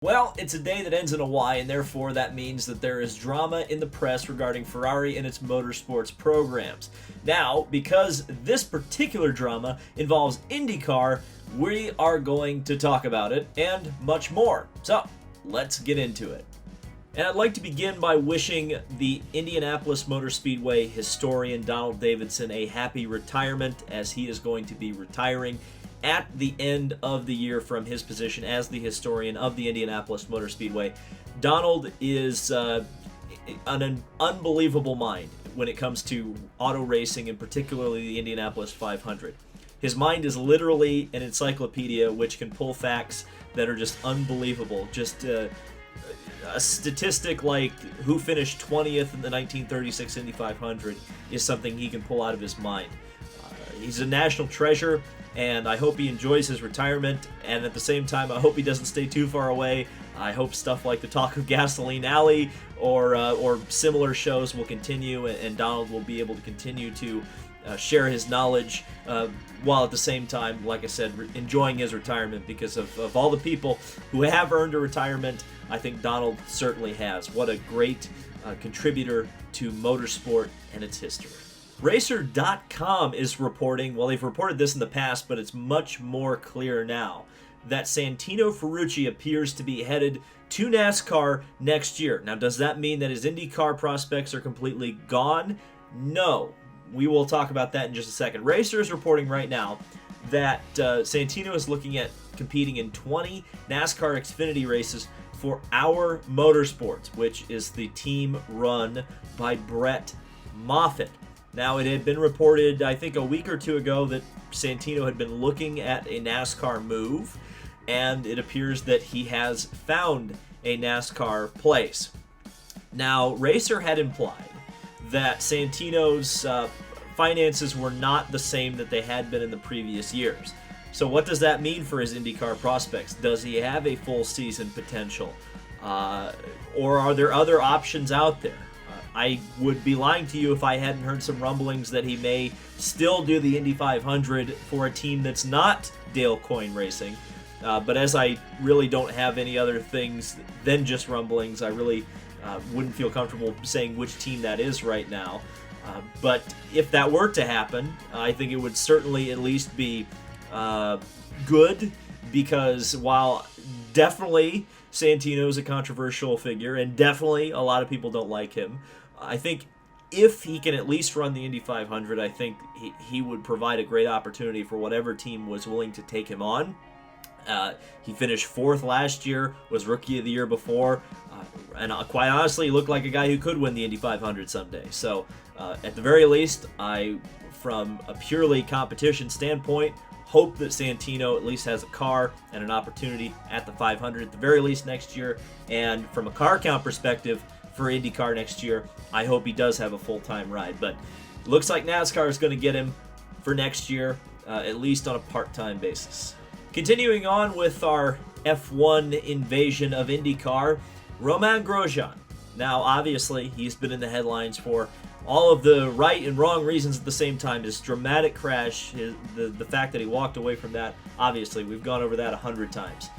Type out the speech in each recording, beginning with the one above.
Well, it's a day that ends in a Y, and therefore that means that there is drama in the press regarding Ferrari and its motorsports programs. Now, because this particular drama involves IndyCar, we are going to talk about it and much more. So, let's get into it. And I'd like to begin by wishing the Indianapolis Motor Speedway historian Donald Davidson a happy retirement, as he is going to be retiring at the end of the year from his position as the historian of the Indianapolis Motor Speedway. Donald is an unbelievable mind when it comes to auto racing, and particularly the Indianapolis 500. His mind is literally an encyclopedia which can pull facts that are just unbelievable. Just a statistic like who finished 20th in the 1936 Indy 500 is something he can pull out of his mind. He's a national treasure, and I hope he enjoys his retirement, and at the same time, I hope he doesn't stay too far away. I hope stuff like the Talk of Gasoline Alley or similar shows will continue, and Donald will be able to continue to share his knowledge while at the same time, like I said, enjoying his retirement, because of all the people who have earned a retirement. I think Donald certainly has. What a great contributor to motorsport and its history. Racer.com is reporting, well, they've reported this in the past, but it's much more clear now, that Santino Ferrucci appears to be headed to NASCAR next year. Now, does that mean that his IndyCar prospects are completely gone? No. We will talk about that in just a second. Racer is reporting right now that Santino is looking at competing in 20 NASCAR Xfinity races for Our Motorsports, which is the team run by Brett Moffitt. Now, it had been reported, I think, a week or two ago that Santino had been looking at a NASCAR move, and it appears that he has found a NASCAR place. Now, Racer had implied that Santino's finances were not the same that they had been in the previous years. So what does that mean for his IndyCar prospects? Does he have a full season potential? Or are there other options out there? I would be lying to you if I hadn't heard some rumblings that he may still do the Indy 500 for a team that's not Dale Coyne Racing. But as I really don't have any other things than just rumblings, I really wouldn't feel comfortable saying which team that is right now. But if that were to happen, I think it would certainly at least be good, because while definitely Santino is a controversial figure, and definitely a lot of people don't like him, I think if he can at least run the Indy 500, I think he would provide a great opportunity for whatever team was willing to take him on. He finished 4th last year, was Rookie of the Year before, and quite honestly, he looked like a guy who could win the Indy 500 someday. So, at the very least, from a purely competition standpoint, hope that Santino at least has a car and an opportunity at the 500 at the very least next year. And from a car count perspective for IndyCar next year, I hope he does have a full-time ride. But it looks like NASCAR is going to get him for next year, at least on a part-time basis. Continuing on with our F1 invasion of IndyCar, Romain Grosjean. Now, obviously, he's been in the headlines for all of the right and wrong reasons at the same time. His dramatic crash, the fact that he walked away from that, obviously, we've gone over that 100 times.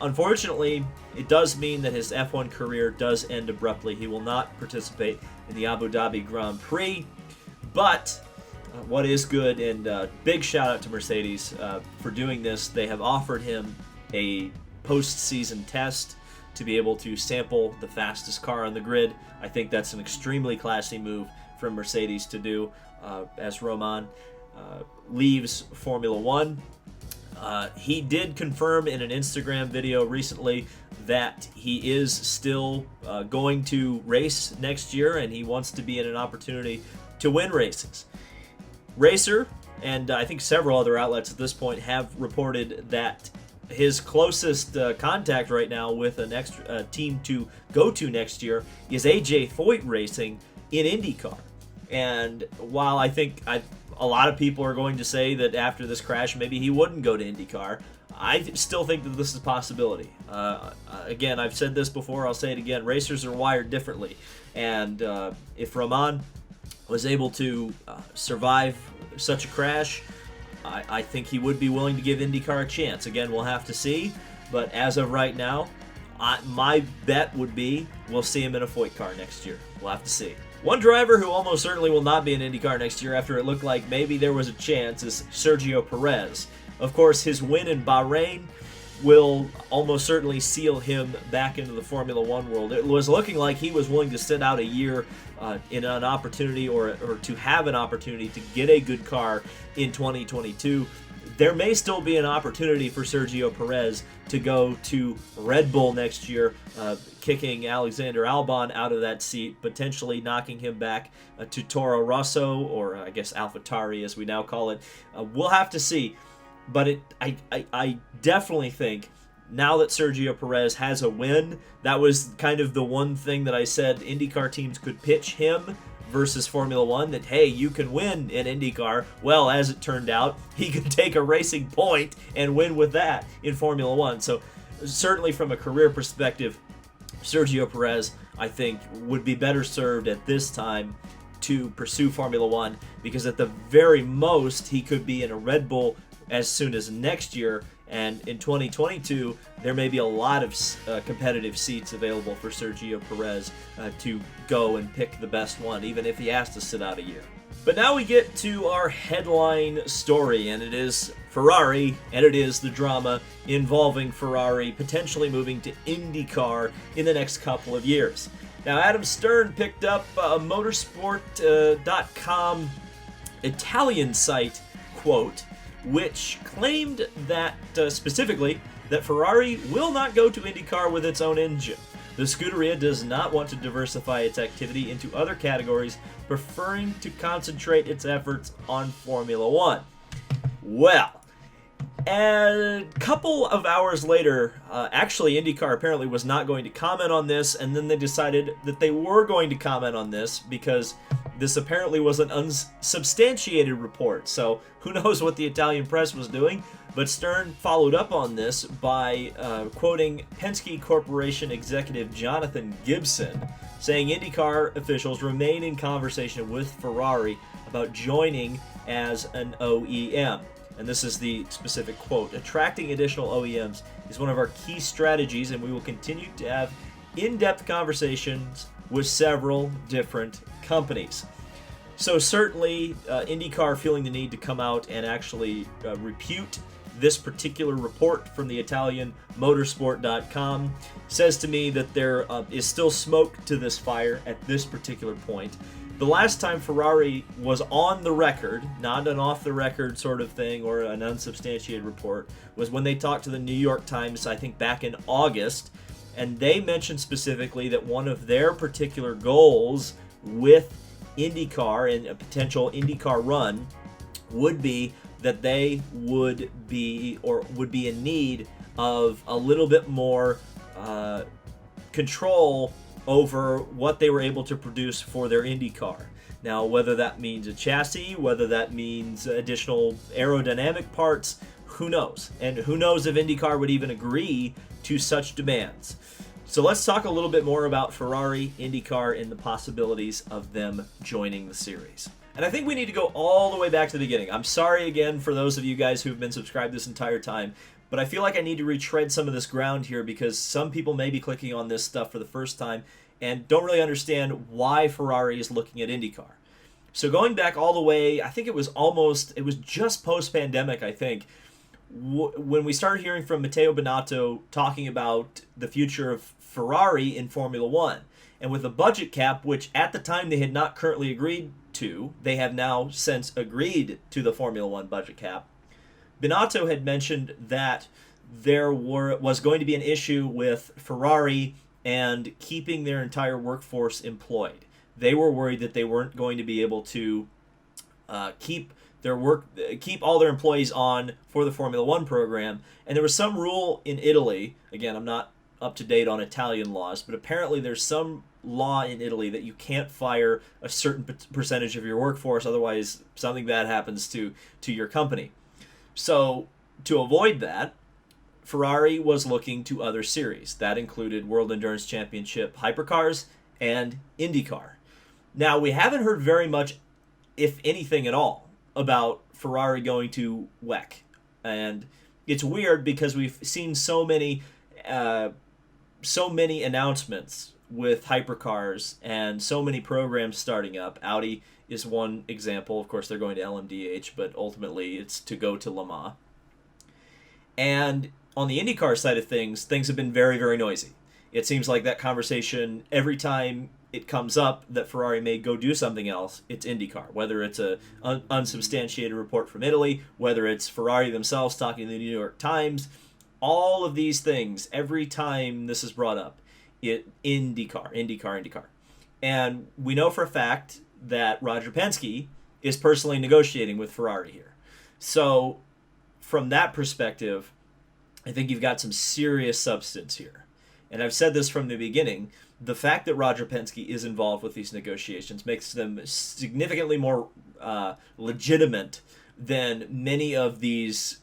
Unfortunately, it does mean that his F1 career does end abruptly. He will not participate in the Abu Dhabi Grand Prix, but what is good, and big shout out to Mercedes for doing this. They have offered him a post-season test to be able to sample the fastest car on the grid. I think that's an extremely classy move from Mercedes to do as Romain leaves Formula One. He did confirm in an Instagram video recently that he is still going to race next year, and he wants to be in an opportunity to win races. Racer, and I think several other outlets at this point, have reported that his closest contact right now with a team to go to next year is AJ Foyt Racing in IndyCar. And while I think a lot of people are going to say that after this crash maybe he wouldn't go to IndyCar, I still think that this is a possibility. Again, I've said this before, I'll say it again, racers are wired differently. And if Romain was able to survive such a crash, I think he would be willing to give IndyCar a chance. Again, we'll have to see, but as of right now, My bet would be we'll see him in a Foyt car next year. We'll have to see. One driver who almost certainly will not be in IndyCar next year after it looked like maybe there was a chance is Sergio Perez. Of course, his win in Bahrain will almost certainly seal him back into the Formula One world. It was looking like he was willing to sit out a year in an opportunity or to have an opportunity to get a good car in 2022. There may still be an opportunity for Sergio Perez to go to Red Bull next year, kicking Alexander Albon out of that seat, potentially knocking him back to Toro Rosso, or I guess AlphaTauri as we now call it. We'll have to see. But I definitely think now that Sergio Perez has a win, that was kind of the one thing that I said IndyCar teams could pitch him versus Formula One, that, hey, you can win in IndyCar. Well, as it turned out, he could take a racing point and win with that in Formula One. So certainly from a career perspective, Sergio Perez, I think, would be better served at this time to pursue Formula One, because at the very most, he could be in a Red Bull as soon as next year, and in 2022 there may be a lot of competitive seats available for Sergio Perez to go and pick the best one, even if he has to sit out a year. But now we get to our headline story, and it is Ferrari, and it is the drama involving Ferrari potentially moving to IndyCar in the next couple of years. Now, Adam Stern picked up a motorsport.com Italian site quote, which claimed that, specifically, that Ferrari will not go to IndyCar with its own engine. The Scuderia does not want to diversify its activity into other categories, preferring to concentrate its efforts on Formula One. Well, a couple of hours later, actually IndyCar apparently was not going to comment on this, and then they decided that they were going to comment on this because this apparently was an unsubstantiated report. So who knows what the Italian press was doing, but Stern followed up on this by quoting Penske Corporation executive Jonathan Gibson, saying IndyCar officials remain in conversation with Ferrari about joining as an OEM. And this is the specific quote: "Attracting additional OEMs is one of our key strategies, and we will continue to have in-depth conversations with several different companies." So certainly IndyCar feeling the need to come out and actually repute this particular report from the Italian motorsport.com says to me that there is still smoke to this fire at this particular point. The last time Ferrari was on the record, not an off-the-record sort of thing or an unsubstantiated report, was when they talked to the New York Times, I think back in August, and they mentioned specifically that one of their particular goals with IndyCar and a potential IndyCar run would be that they would be in need of a little bit more control over what they were able to produce for their IndyCar. Now, whether that means a chassis, whether that means additional aerodynamic parts, who knows? And who knows if IndyCar would even agree to such demands. So let's talk a little bit more about Ferrari, IndyCar, and the possibilities of them joining the series. And I think we need to go all the way back to the beginning. I'm sorry again for those of you guys who've been subscribed this entire time, but I feel like I need to retread some of this ground here because some people may be clicking on this stuff for the first time and don't really understand why Ferrari is looking at IndyCar. So going back all the way, I think it was just post-pandemic, I think, when we started hearing from Matteo Binotto talking about the future of Ferrari in Formula One. And with the budget cap, which at the time they had not currently agreed to, they have now since agreed to the Formula One budget cap. Binotto had mentioned that there was going to be an issue with Ferrari and keeping their entire workforce employed. They were worried that they weren't going to be able to keep all their employees on for the Formula One program. And there was some rule in Italy, again, I'm not up to date on Italian laws, but apparently there's some law in Italy that you can't fire a certain percentage of your workforce, otherwise something bad happens to your company. So to avoid that, Ferrari was looking to other series. That included World Endurance Championship Hypercars and IndyCar. Now, we haven't heard very much, if anything at all, about Ferrari going to WEC. And it's weird because we've seen so many so many announcements with hypercars and so many programs starting up. Audi is one example. Of course, they're going to LMDH, but ultimately it's to go to Le Mans. And on the IndyCar side of things have been very, very noisy. It seems like that conversation, every time it comes up that Ferrari may go do something else, it's IndyCar. Whether it's a unsubstantiated report from Italy, whether it's Ferrari themselves talking to the New York Times, all of these things, every time this is brought up, IndyCar. And we know for a fact that Roger Penske is personally negotiating with Ferrari here. So from that perspective, I think you've got some serious substance here. And I've said this from the beginning, the fact that Roger Penske is involved with these negotiations makes them significantly more legitimate than many of these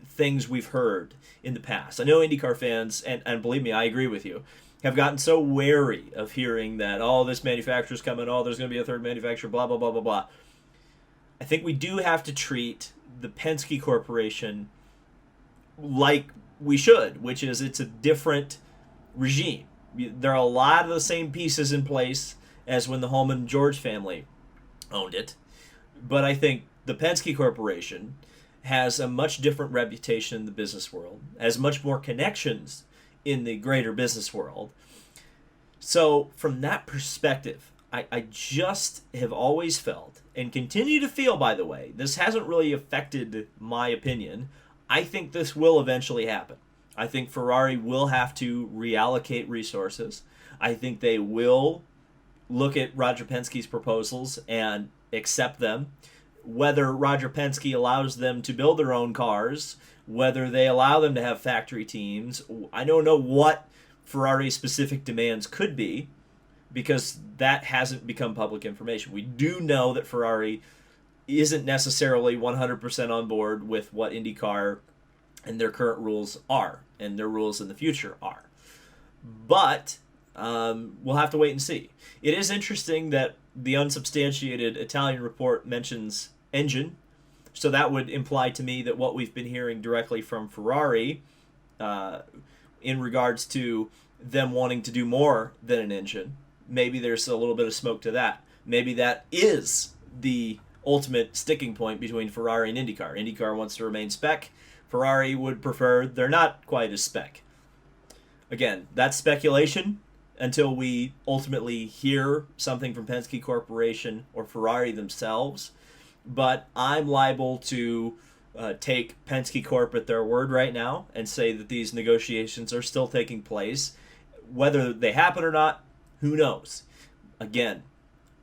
things we've heard in the past. I know IndyCar fans, and believe me, I agree with you, have gotten so wary of hearing that, oh, this manufacturer's coming, oh, there's going to be a third manufacturer, blah, blah, blah, blah, blah. I think we do have to treat the Penske Corporation like we should, which is it's a different regime. There are a lot of the same pieces in place as when the Holman George family owned it. But I think the Penske Corporation has a much different reputation in the business world, has much more connections in the greater business world. So from that perspective, I just have always felt, and continue to feel, by the way, this hasn't really affected my opinion. I think this will eventually happen. I think Ferrari will have to reallocate resources. I think they will look at Roger Penske's proposals and accept them. Whether Roger Penske allows them to build their own cars, whether they allow them to have factory teams, I don't know what Ferrari's specific demands could be, because that hasn't become public information. We do know that Ferrari isn't necessarily 100% on board with what IndyCar and their current rules are, and their rules in the future are. But we'll have to wait and see. It is interesting that the unsubstantiated Italian report mentions engine, so that would imply to me that what we've been hearing directly from Ferrari in regards to them wanting to do more than an engine, maybe there's a little bit of smoke to that. Maybe that is the ultimate sticking point between Ferrari and IndyCar. IndyCar wants to remain spec. Ferrari would prefer they're not quite as spec. Again, that's speculation until we ultimately hear something from Penske Corporation or Ferrari themselves. But I'm liable to take Penske Corp at their word right now and say that these negotiations are still taking place. Whether they happen or not, who knows? Again,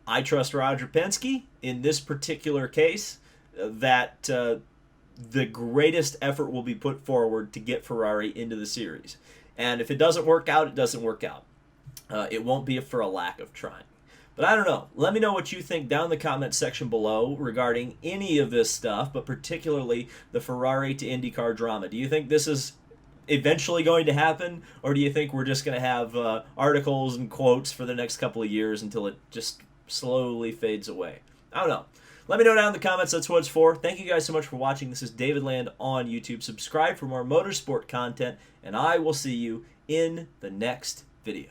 I trust Roger Penske in this particular case that the greatest effort will be put forward to get Ferrari into the series. And if it doesn't work out, it doesn't work out. It won't be for a lack of trying. But I don't know. Let me know what you think down in the comment section below regarding any of this stuff, but particularly the Ferrari to IndyCar drama. Do you think this is eventually going to happen, or do you think we're just going to have articles and quotes for the next couple of years until it just slowly fades away? I don't know. Let me know down in the comments. That's what it's for. Thank you guys so much for watching. This is David Land on YouTube. Subscribe for more motorsport content, and I will see you in the next video.